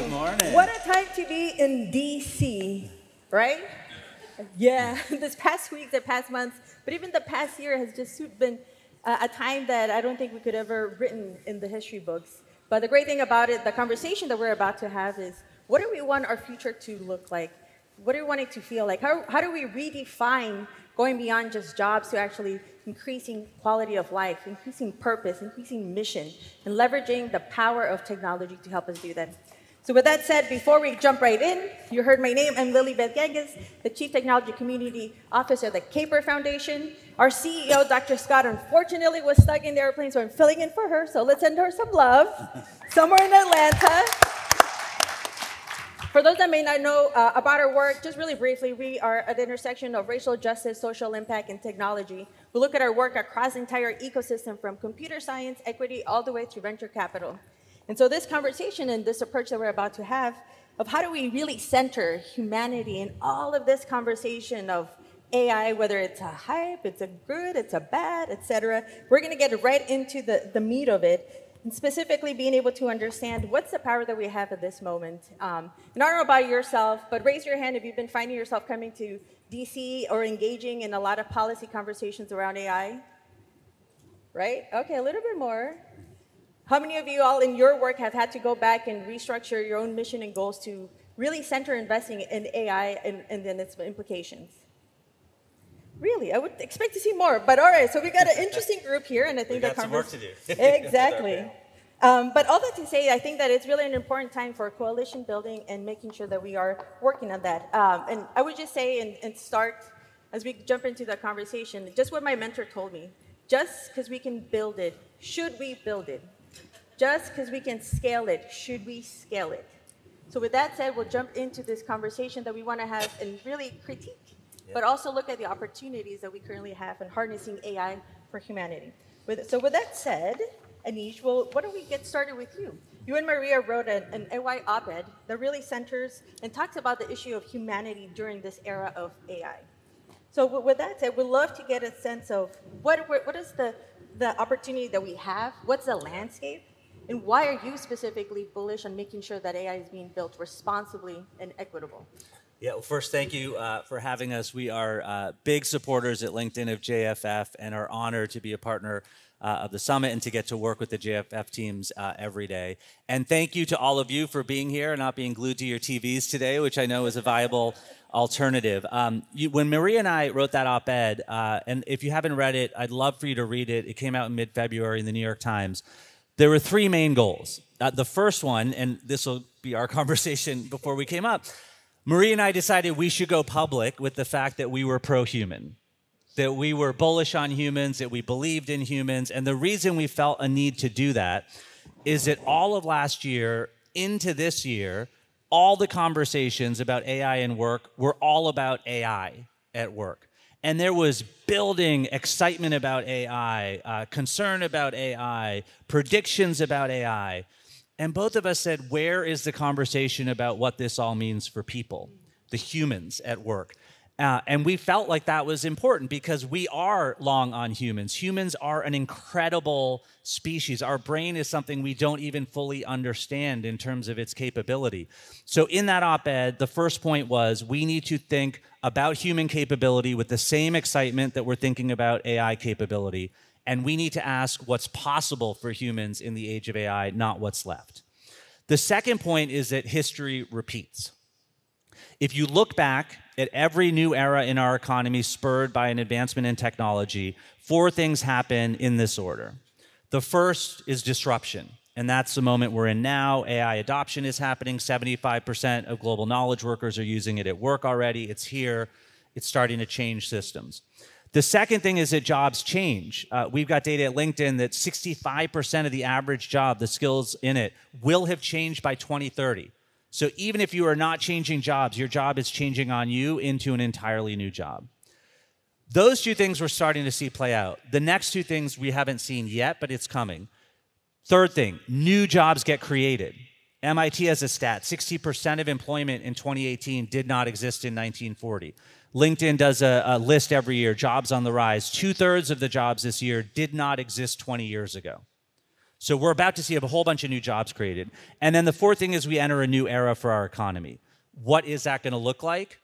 morning. Good morning. What a time to be in DC, right? Yeah, this past week, the past months, but even the past year has just been a time that I don't think we could ever written in the history books. But the great thing about it, the conversation that we're about to have is, what do we want our future to look like? What do we want it to feel like? How do we redefine going beyond just jobs to actually increasing quality of life, increasing purpose, increasing mission, and leveraging the power of technology to help us do that? So with that said, before we jump right in, you heard my name. I'm Lilibeth Gangas, the Chief Technology Community Officer at the Caper Foundation. Our CEO, Dr. Scott, unfortunately was stuck in the airplane, so I'm filling in for her. So let's send her some love, somewhere in Atlanta. For those that may not know about our work, just really briefly, we are at the intersection of racial justice, social impact, and technology. We look at our work across the entire ecosystem from computer science, equity, all the way to venture capital. And so this conversation and this approach that we're about to have of how do we really center humanity in all of this conversation of AI, whether it's a hype, it's a good, it's a bad, et cetera, we're going to get right into the meat of it. And specifically being able to understand what's the power that we have at this moment. And I don't know about yourself, but raise your hand if you've been finding yourself coming to DC or engaging in a lot of policy conversations around AI. Right? Okay, a little bit more. How many of you all in your work have had to go back and restructure your own mission and goals to really center investing in AI and then its implications? Really, I would expect to see more, but all right, so we got an interesting group here, and I think that some work to do. Exactly. But all that to say, I think that it's really an important time for coalition building and making sure that we are working on that. And I would just say and start, as we jump into the conversation, just what my mentor told me. Just because we can build it, should we build it? Just because we can scale it, should we scale it? So with that said, we'll jump into this conversation that we want to have and really critique, but also look at the opportunities that we currently have in harnessing AI for humanity. So with that said, Anish, well, why don't we get started with you? You and Maria wrote an AI op-ed that really centers and talks about the issue of humanity during this era of AI. So with that said, we'd love to get a sense of what is the opportunity that we have, what's the landscape, and why are you specifically bullish on making sure that AI is being built responsibly and equitable? Yeah, well, first, thank you for having us. We are big supporters at LinkedIn of JFF and are honored to be a partner of the summit and to get to work with the JFF teams every day. And thank you to all of you for being here and not being glued to your TVs today, which I know is a viable alternative. When Maria and I wrote that op-ed, and if you haven't read it, I'd love for you to read it. It came out in mid-February in the New York Times. There were three main goals. The first one, and this will be our conversation before we came up, Maria and I decided we should go public with the fact that we were pro-human, that we were bullish on humans, that we believed in humans. And the reason we felt a need to do that is that all of last year into this year, all the conversations about AI and work were all about AI at work. And there was building excitement about AI, concern about AI, predictions about AI. And both of us said, where is the conversation about what this all means for people, the humans at work? And we felt like that was important because we are long on humans. Humans are an incredible species. Our brain is something we don't even fully understand in terms of its capability. So in that op-ed, the first point was we need to think about human capability with the same excitement that we're thinking about AI capability. And we need to ask what's possible for humans in the age of AI, not what's left. The second point is that history repeats. If you look back at every new era in our economy spurred by an advancement in technology, four things happen in this order. The first is disruption, and that's the moment we're in now. AI adoption is happening. 75% of global knowledge workers are using it at work already. It's here. It's starting to change systems. The second thing is that jobs change. We've got data at LinkedIn that 65% of the average job, the skills in it, will have changed by 2030. So even if you are not changing jobs, your job is changing on you into an entirely new job. Those two things we're starting to see play out. The next two things we haven't seen yet, but it's coming. Third thing, new jobs get created. MIT has a stat, 60% of employment in 2018 did not exist in 1940. LinkedIn does a list every year, jobs on the rise. 2/3 of the jobs this year did not exist 20 years ago. So we're about to see a whole bunch of new jobs created. And then the fourth thing is we enter a new era for our economy. What is that going to look like?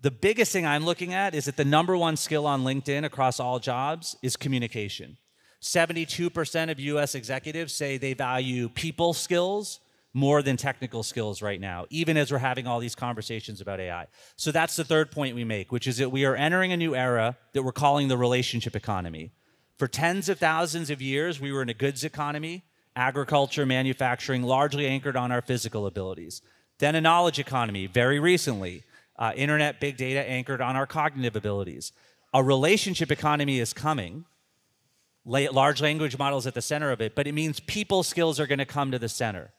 The biggest thing I'm looking at is that the number one skill on LinkedIn across all jobs is communication. 72% of US executives say they value people skills more than technical skills right now, even as we're having all these conversations about AI. So that's the third point we make, which is that we are entering a new era that we're calling the relationship economy. For tens of thousands of years, we were in a goods economy, agriculture, manufacturing, largely anchored on our physical abilities. Then a knowledge economy, very recently, internet, big data anchored on our cognitive abilities. A relationship economy is coming, large language models at the center of it, but it means people skills are going to come to the center.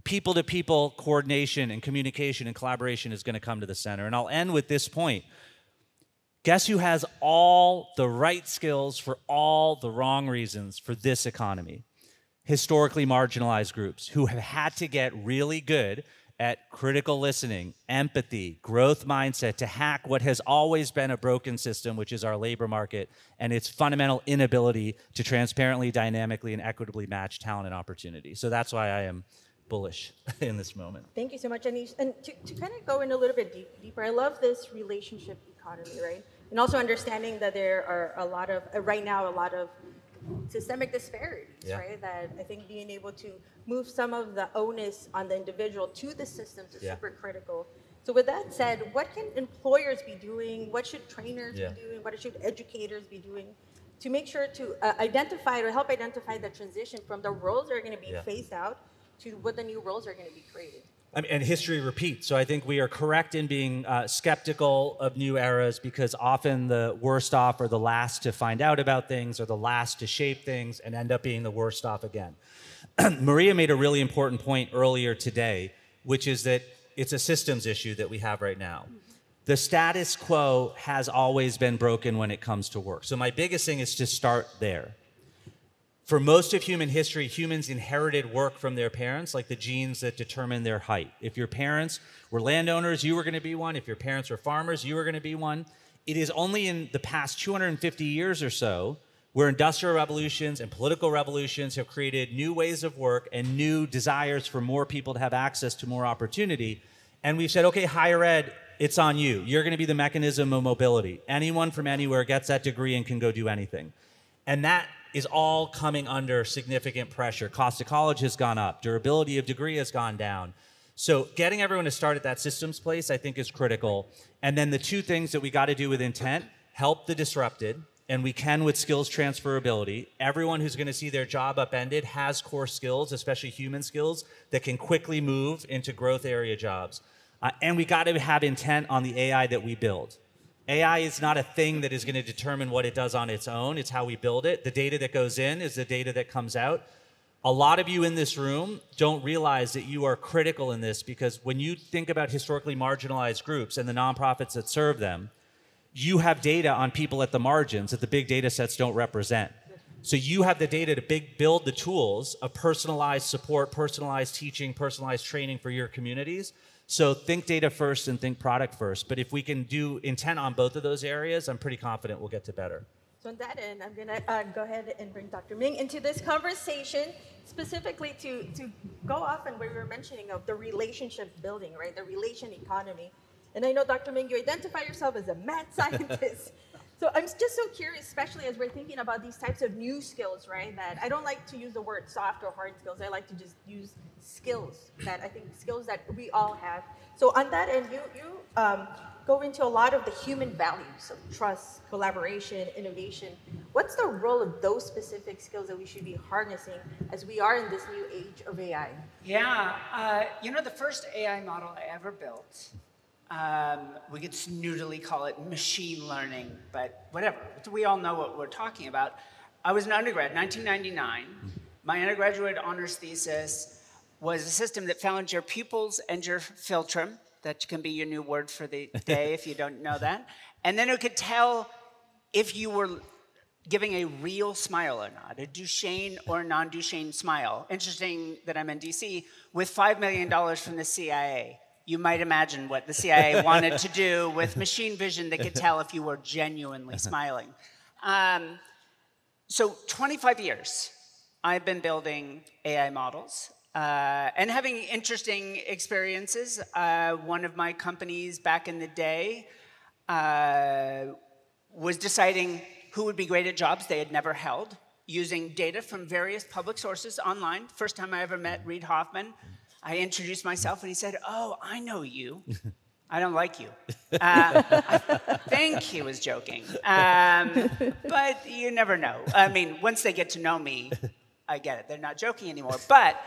People-to-people coordination and communication and collaboration is going to come to the center. And I'll end with this point. Guess who has all the right skills for all the wrong reasons for this economy? Historically marginalized groups who have had to get really good at critical listening, empathy, growth mindset to hack what has always been a broken system, which is our labor market, and its fundamental inability to transparently, dynamically, and equitably match talent and opportunity. So that's why I am bullish in this moment. Thank you so much, Anish. And to kind of go in a little bit deeper, I love this relationship economy, right? And also understanding that there are a lot of, right now, a lot of systemic disparities, right? That I think being able to move some of the onus on the individual to the systems is super critical. So with that said, what can employers be doing? What should trainers be doing? What should educators be doing to make sure to identify or help identify the transition from the roles that are going to be phased out to what the new roles are going to be created? I mean, and history repeats. So I think we are correct in being skeptical of new eras because often the worst off are the last to find out about things or the last to shape things and end up being the worst off again. Maria made a really important point earlier today, which is that it's a systems issue that we have right now. The status quo has always been broken when it comes to work. So my biggest thing is to start there. For most of human history, humans inherited work from their parents, like the genes that determine their height. If your parents were landowners, you were going to be one. If your parents were farmers, you were going to be one. It is only in the past 250 years or so where industrial revolutions and political revolutions have created new ways of work and new desires for more people to have access to more opportunity. And we've said, okay, higher ed, it's on you. You're going to be the mechanism of mobility. Anyone from anywhere gets that degree and can go do anything. And that is all coming under significant pressure. Cost of college has gone up. Durability of degree has gone down. So getting everyone to start at that systems place, I think, is critical. And then the two things that we got to do with intent, help the disrupted, and we can with skills transferability. Everyone who's going to see their job upended has core skills, especially human skills, that can quickly move into growth area jobs. And we got to have intent on the AI that we build. AI is not a thing that is going to determine what it does on its own. It's how we build it. The data that goes in is the data that comes out. A lot of you in this room don't realize that you are critical in this because when you think about historically marginalized groups and the nonprofits that serve them, you have data on people at the margins that the big data sets don't represent. So you have the data to build the tools of personalized support, personalized teaching, personalized training for your communities. So think data first and think product first. But if we can do intent on both of those areas, I'm pretty confident we'll get to better. So on that end, I'm going to go ahead and bring Dr. Ming into this conversation, specifically to go off on where we were mentioning of the relationship building, right? The relation economy. And I know, Dr. Ming, you identify yourself as a mad scientist. So I'm just so curious, especially as we're thinking about these types of new skills, right? That I don't like to use the word soft or hard skills. I like to just use skills that I think skills that we all have. So on that end, you go into a lot of the human values of trust, collaboration, innovation. What's the role of those specific skills that we should be harnessing as we are in this new age of AI? Yeah, you know, the first AI model I ever built, we could snootily call it machine learning, but whatever. We all know what we're talking about. I was an undergrad, 1999. My undergraduate honors thesis was a system that found your pupils and your philtrum. That can be your new word for the day if you don't know that. And then it could tell if you were giving a real smile or not, a Duchenne or non-Duchenne smile. Interesting that I'm in DC with $5 million from the CIA. You might imagine what the CIA wanted to do with machine vision that could tell if you were genuinely smiling. So 25 years, I've been building AI models and having interesting experiences. One of my companies back in the day was deciding who would be great at jobs they had never held, using data from various public sources online. First time I ever met Reid Hoffman, I introduced myself and he said, "Oh, I know you. I don't like you." I think he was joking, but you never know. I mean, once they get to know me, I get it. They're not joking anymore. But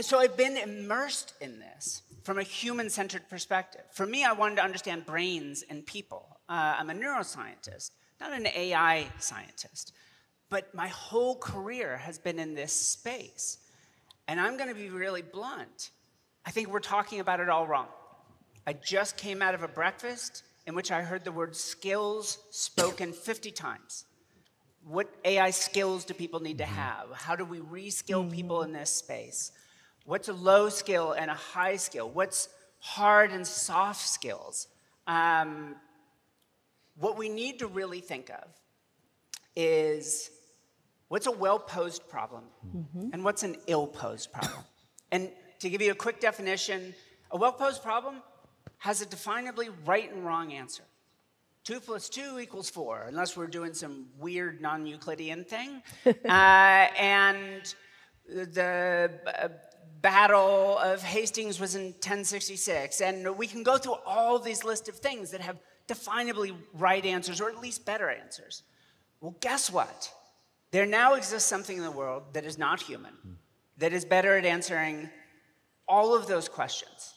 so I've been immersed in this from a human-centered perspective. For me, I wanted to understand brains and people. I'm a neuroscientist, not an AI scientist. But my whole career has been in this space. And I'm going to be really blunt. I think we're talking about it all wrong. I just came out of a breakfast in which I heard the word skills spoken 50 times. What AI skills do people need to have? How do we reskill people in this space? What's a low skill and a high skill? What's hard and soft skills? What we need to really think of is what's a well-posed problem and what's an ill-posed problem. And to give you a quick definition, a well-posed problem has a definably right and wrong answer. 2 + 2 = 4, unless we're doing some weird non-Euclidean thing. And the Battle of Hastings was in 1066. And we can go through all these list of things that have definably right answers, or at least better answers. Well, guess what? There now exists something in the world that is not human, that is better at answering all of those questions.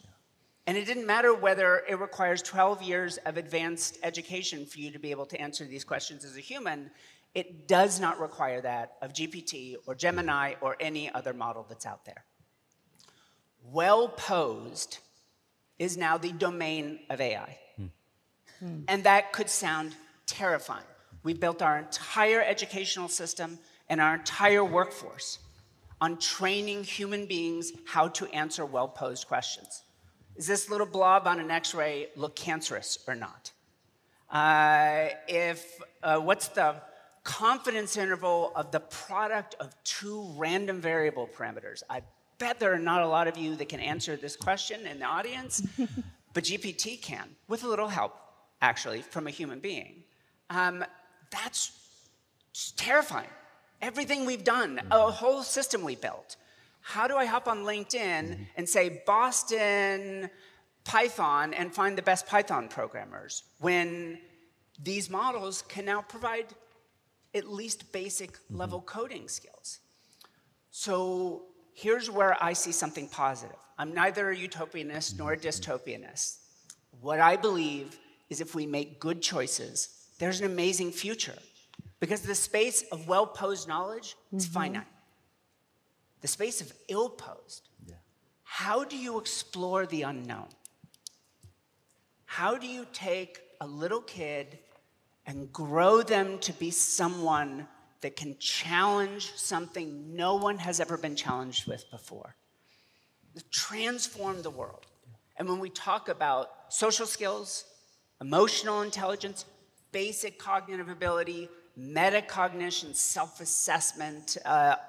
And it didn't matter whether it requires 12 years of advanced education for you to be able to answer these questions as a human. It does not require that of GPT or Gemini or any other model that's out there. Well-posed is now the domain of AI. And that could sound terrifying. We built our entire educational system and our entire workforce on training human beings how to answer well-posed questions. Does this little blob on an X-ray look cancerous or not? What's the confidence interval of the product of 2 random variable parameters? I bet there are not a lot of you that can answer this question in the audience, but GPT can, with a little help, actually, from a human being. That's terrifying. Everything we've done, a whole system we built. How do I hop on LinkedIn and say Boston Python and find the best Python programmers when these models can now provide at least basic level coding skills? So here's where I see something positive. I'm neither a utopianist nor a dystopianist. What I believe is if we make good choices, there's an amazing future. Because the space of well-posed knowledge is finite. The space of ill-posed, how do you explore the unknown? How do you take a little kid and grow them to be someone that can challenge something no one has ever been challenged with before? Transform the world. And when we talk about social skills, emotional intelligence, basic cognitive ability, metacognition, self-assessment,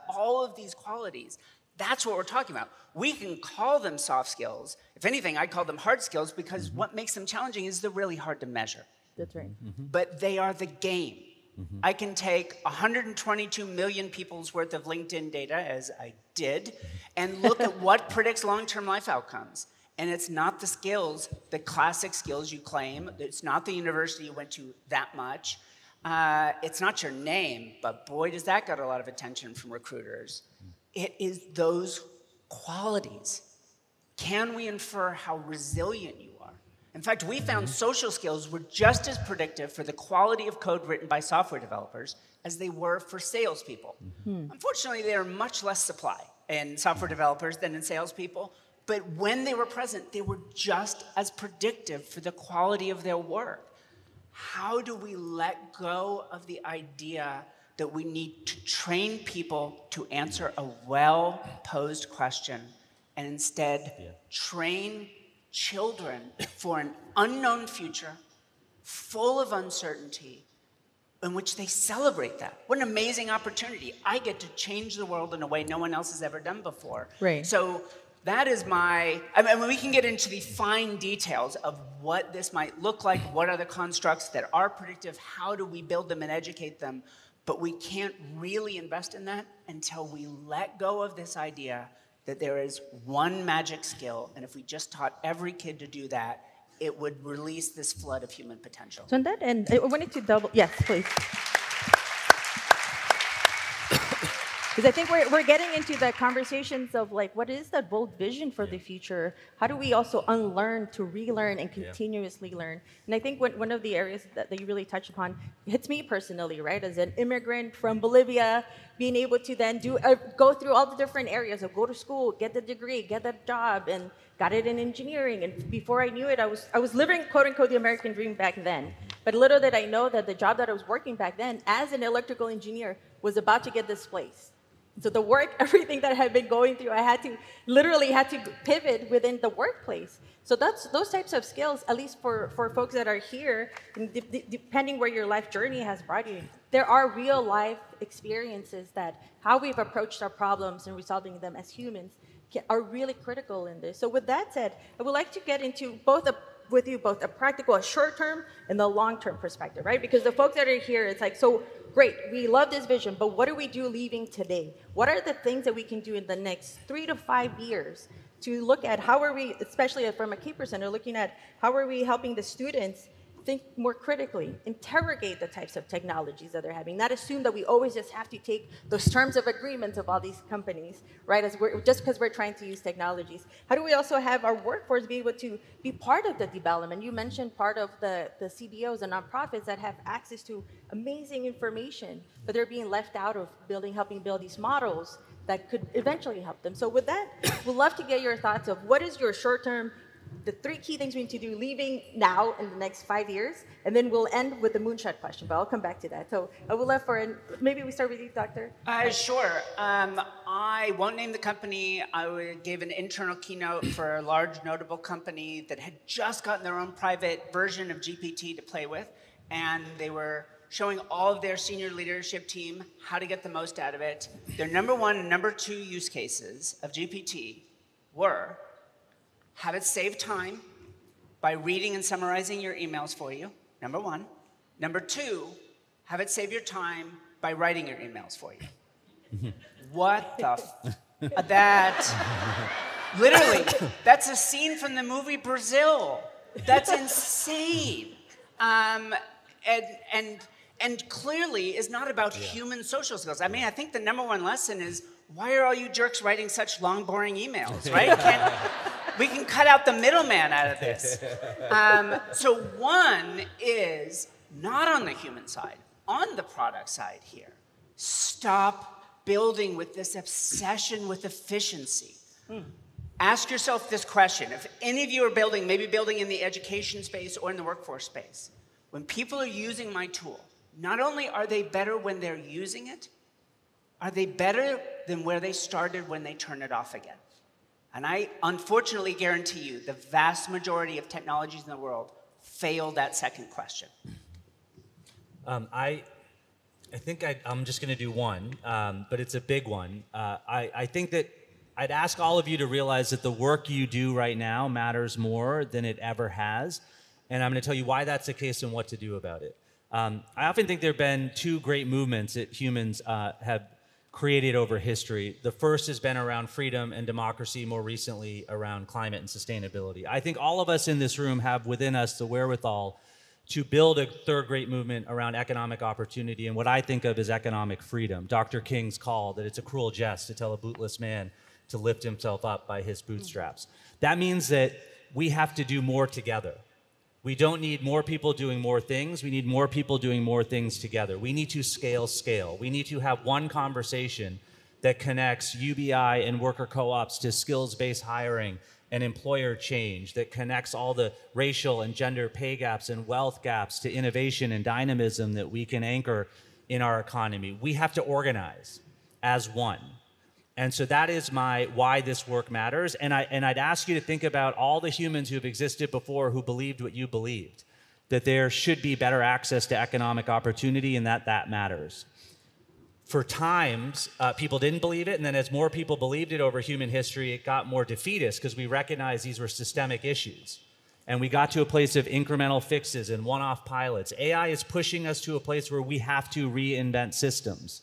all of these qualities, that's what we're talking about. We can call them soft skills. If anything, I call them hard skills because what makes them challenging is they're really hard to measure. That's right. But they are the game. I can take 122 million people's worth of LinkedIn data, as I did, and look at what predicts long-term life outcomes. And it's not the skills, the classic skills you claim. It's not the university you went to that much. It's not your name, but boy, does that get a lot of attention from recruiters. It is those qualities. Can we infer how resilient you are? In fact, we found social skills were just as predictive for the quality of code written by software developers as they were for salespeople. Unfortunately, there are much less supply in software developers than in salespeople, but when they were present, they were just as predictive for the quality of their work. How do we let go of the idea that we need to train people to answer a well-posed question and instead train children for an unknown future, full of uncertainty, in which they celebrate that. What an amazing opportunity. I get to change the world in a way no one else has ever done before. Right. So that is I mean, we can get into the fine details of what this might look like, what are the constructs that are predictive, how do we build them and educate them, but we can't really invest in that until we let go of this idea that there is one magic skill, and if we just taught every kid to do that, it would release this flood of human potential. So on that end, I wanted to double, yes, please. Because I think we're getting into the conversations of like, what is that bold vision for the future? How do we also unlearn to relearn and continuously learn? And I think one of the areas that you really touched upon hits me personally, right? As an immigrant from Bolivia, being able to then go through all the different areas of go to school, get the degree, get that job, and got it in engineering. And before I knew it, I was living, quote unquote, the American dream back then. But little did I know that the job that I was working back then as an electrical engineer was about to get displaced. So the work, everything that I had been going through, I literally had to pivot within the workplace. So those types of skills, at least for folks that are here, depending where your life journey has brought you, there are real life experiences that how we've approached our problems and resolving them as humans are really critical in this. So with that said, I would like to get into both a practical, a short-term, and the long-term perspective, right? Because the folks that are here, it's like, so great, we love this vision, but what do we do leaving today? What are the things that we can do in the next 3 to 5 years to look at how are we, especially from a Keeper Center, looking at how are we helping the students think more critically, interrogate the types of technologies that they're having, not assume that we always just have to take those terms of agreements of all these companies, right, just because we're trying to use technologies. How do we also have our workforce be able to be part of the development? You mentioned part of the CBOs and nonprofits that have access to amazing information, but they're being left out of helping build these models that could eventually help them. So with that, we'd love to get your thoughts of what is your short-term, the 3 key things we need to do leaving now in the next 5 years, and then we'll end with the moonshot question, but I'll come back to that. So I would love maybe we start with you, Doctor. Sure. I won't name the company. I gave an internal keynote for a large notable company that had just gotten their own private version of GPT to play with, and they were showing all of their senior leadership team how to get the most out of it. Their number 1 and number 2 use cases of GPT were have it save time by reading and summarizing your emails for you, number 1. Number 2, have it save your time by writing your emails for you. What the literally, that's a scene from the movie Brazil. That's insane. And clearly is not about human social skills. I mean, I think the number 1 lesson is, why are all you jerks writing such long, boring emails, right? We can cut out the middleman out of this. So 1 is not on the human side, on the product side here. Stop building with this obsession with efficiency. Ask yourself this question. If any of you are maybe building in the education space or in the workforce space, when people are using my tool, not only are they better when they're using it, are they better than where they started when they turn it off again? And I unfortunately guarantee you the vast majority of technologies in the world fail that second question. I think I'm just going to do one, but it's a big one. I think that I'd ask all of you to realize that the work you do right now matters more than it ever has. And I'm going to tell you why that's the case and what to do about it. I often think there have been 2 great movements that humans have created over history. The first has been around freedom and democracy, more recently around climate and sustainability. I think all of us in this room have within us the wherewithal to build a 3rd great movement around economic opportunity and what I think of as economic freedom. Dr. King's call that it's a cruel jest to tell a bootless man to lift himself up by his bootstraps. That means that we have to do more together. We don't need more people doing more things. We need more people doing more things together. We need to scale. We need to have one conversation that connects UBI and worker co-ops to skills-based hiring and employer change, that connects all the racial and gender pay gaps and wealth gaps to innovation and dynamism that we can anchor in our economy. We have to organize as one. And so that is why this work matters. And I'd ask you to think about all the humans who have existed before who believed what you believed. that there should be better access to economic opportunity and that matters. For times, people didn't believe it, and then as more people believed it over human history, it got more defeatist because we recognized these were systemic issues. And we got to a place of incremental fixes and one-off pilots. AI is pushing us to a place where we have to reinvent systems.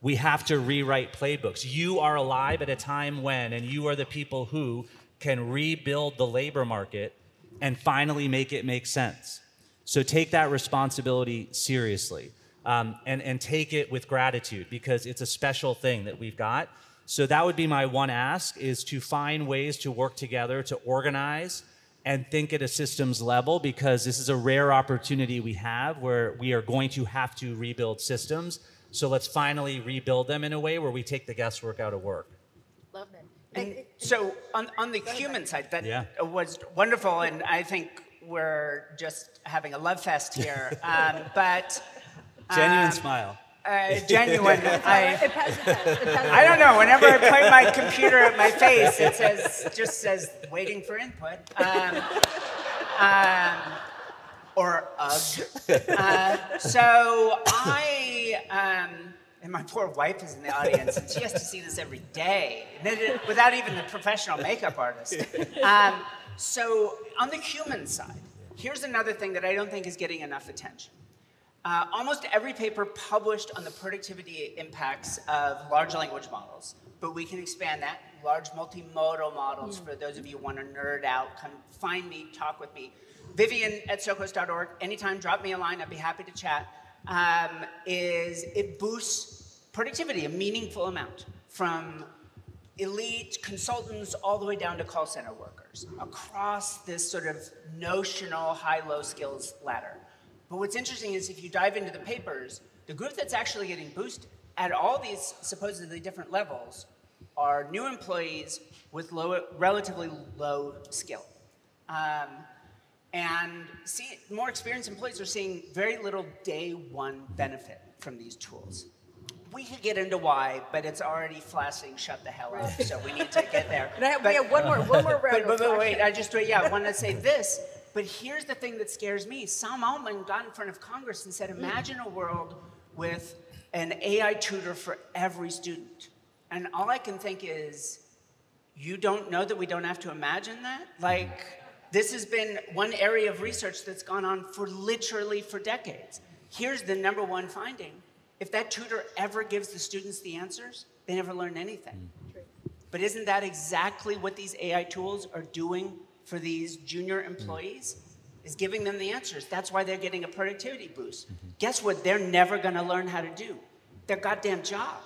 We have to rewrite playbooks. You are alive at a time when, and you are the people who can rebuild the labor market and finally make it make sense. So take that responsibility seriously. And take it with gratitude because it's a special thing that we've got. So that would be my one ask, is to find ways to work together, to organize and think at a systems level, because this is a rare opportunity we have where we are going to have to rebuild systems. So let's finally rebuild them in a way where we take the guesswork out of work. Love it. And so on the human side, that was wonderful, and I think we're just having a love fest here. But genuine smile. Genuine. I don't know. Whenever I point my computer at my face, it just says waiting for input. Or ugh. So and my poor wife is in the audience, and she has to see this every day, without even the professional makeup artist. So on the human side, here's another thing that I don't think is getting enough attention. Almost every paper published on the productivity impacts of large language models, but we can expand that. Large multimodal models, for those of you who want to nerd out, come find me, talk with me. Vivian@socos.org, anytime, drop me a line, I'd be happy to chat. It boosts productivity a meaningful amount, from elite consultants all the way down to call center workers, across this sort of notional high-low skills ladder. But what's interesting is if you dive into the papers, the group that's actually getting boosted at all these supposedly different levels are new employees with relatively low skill. And more experienced employees are seeing very little day one benefit from these tools. We could get into why, but it's already flashing shut the hell up, so we need to get there. We have one more round. But wait, I want to say this. But here's the thing that scares me. Sam Altman got in front of Congress and said, imagine a world with an AI tutor for every student. And all I can think is, you don't know that we don't have to imagine that? Like, this has been one area of research that's gone on literally for decades. Here's the #1 finding. If that tutor ever gives the students the answers, they never learn anything. But isn't that exactly what these AI tools are doing for these junior employees? Is giving them the answers. That's why they're getting a productivity boost. Guess what they're never going to learn how to do? Their goddamn job.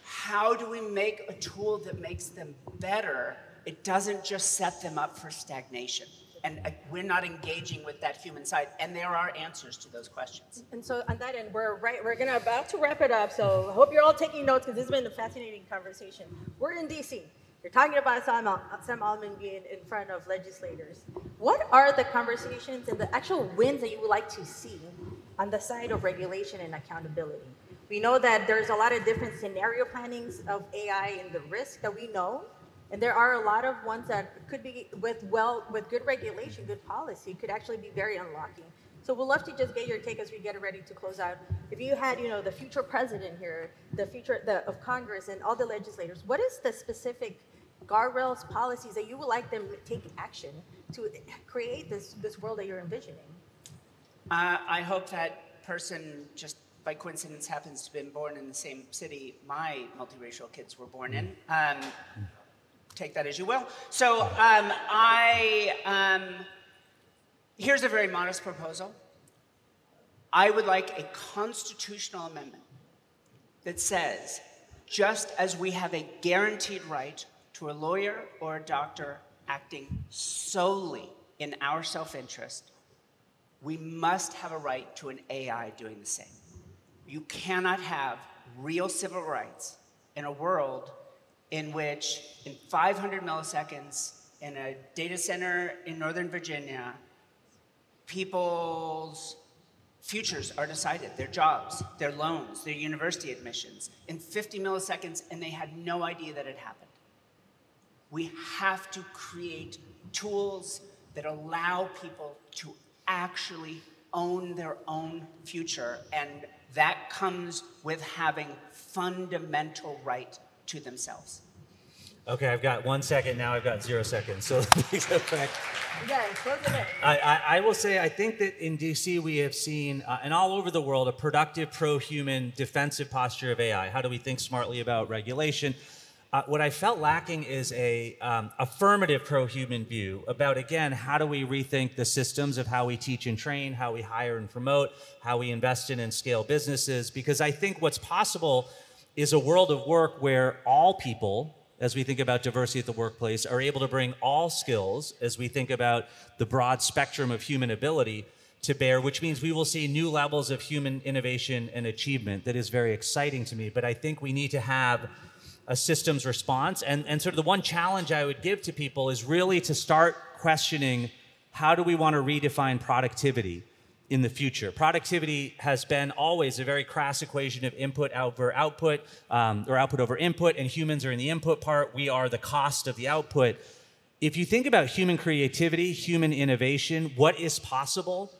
How do we make a tool that makes them better? It doesn't just set them up for stagnation. And we're not engaging with that human side. And there are answers to those questions. And so on that end, we're about to wrap it up. So I hope you're all taking notes, because this has been a fascinating conversation. We're in DC. You're talking about Sam Altman being in front of legislators. What are the conversations and the actual wins that you would like to see on the side of regulation and accountability? We know that there's a lot of different scenario plannings of AI and the risk that we know. And there are a lot of ones that could be, with good regulation, good policy, could actually be very unlocking. So we'd love to just get your take as we get ready to close out. If you had, the future president here, the future of Congress and all the legislators, what is the specific guardrails, policies that you would like them to take action to create this world that you're envisioning? I hope that person just by coincidence happens to have been born in the same city my multiracial kids were born in. Take that as you will. So here's a very modest proposal. I would like a constitutional amendment that says, just as we have a guaranteed right to a lawyer or a doctor acting solely in our self-interest, we must have a right to an AI doing the same. You cannot have real civil rights in a world in which, in 500 milliseconds, in a data center in Northern Virginia, people's futures are decided, their jobs, their loans, their university admissions, in 50 milliseconds, and they had no idea that it happened. We have to create tools that allow people to actually own their own future, and that comes with having fundamental right to themselves. Okay, I've got 1 second, now I've got 0 seconds, so let me go back. Yeah, close it in. I will say, I think that in DC we have seen, and all over the world, a productive, pro-human, defensive posture of AI. How do we think smartly about regulation? What I felt lacking is a affirmative pro-human view about, again, how do we rethink the systems of how we teach and train, how we hire and promote, how we invest in and scale businesses, because I think what's possible is a world of work where all people, as we think about diversity at the workplace, are able to bring all skills, as we think about the broad spectrum of human ability, to bear, which means we will see new levels of human innovation and achievement. That is very exciting to me. But I think we need to have a systems response. And sort of the one challenge I would give to people is really to start questioning, how do we want to redefine productivity in the future? Productivity has been always a very crass equation of input over output, or output over input, and humans are in the input part. We are the cost of the output. If you think about human creativity, human innovation, what is possible,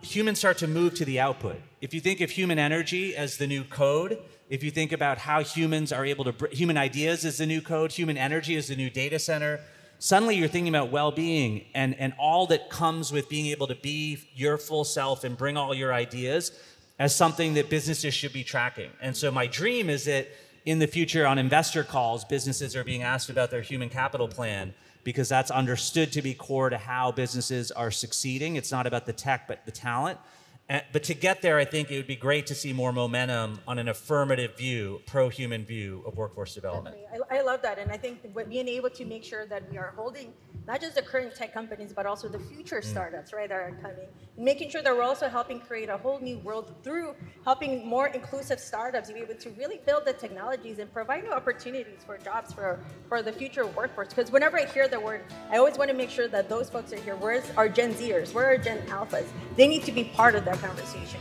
humans start to move to the output. If you think of human energy as the new code, if you think about how humans are able to, human ideas as the new code, human energy as the new data center, suddenly you're thinking about well-being and all that comes with being able to be your full self and bring all your ideas as something that businesses should be tracking. And so my dream is that in the future on investor calls, businesses are being asked about their human capital plan, because that's understood to be core to how businesses are succeeding. It's not about the tech, but the talent. But to get there, I think it would be great to see more momentum on an affirmative view, pro-human view of workforce development. I love that, and I think being able to make sure that we are holding not just the current tech companies, but also the future startups, right, that are coming, and making sure that we're also helping create a whole new world through helping more inclusive startups to be able to really build the technologies and provide new opportunities for jobs for the future workforce. Because whenever I hear the word, I always want to make sure that those folks are here. Where's our Gen Zers? Where are Gen Alphas? They need to be part of that conversation.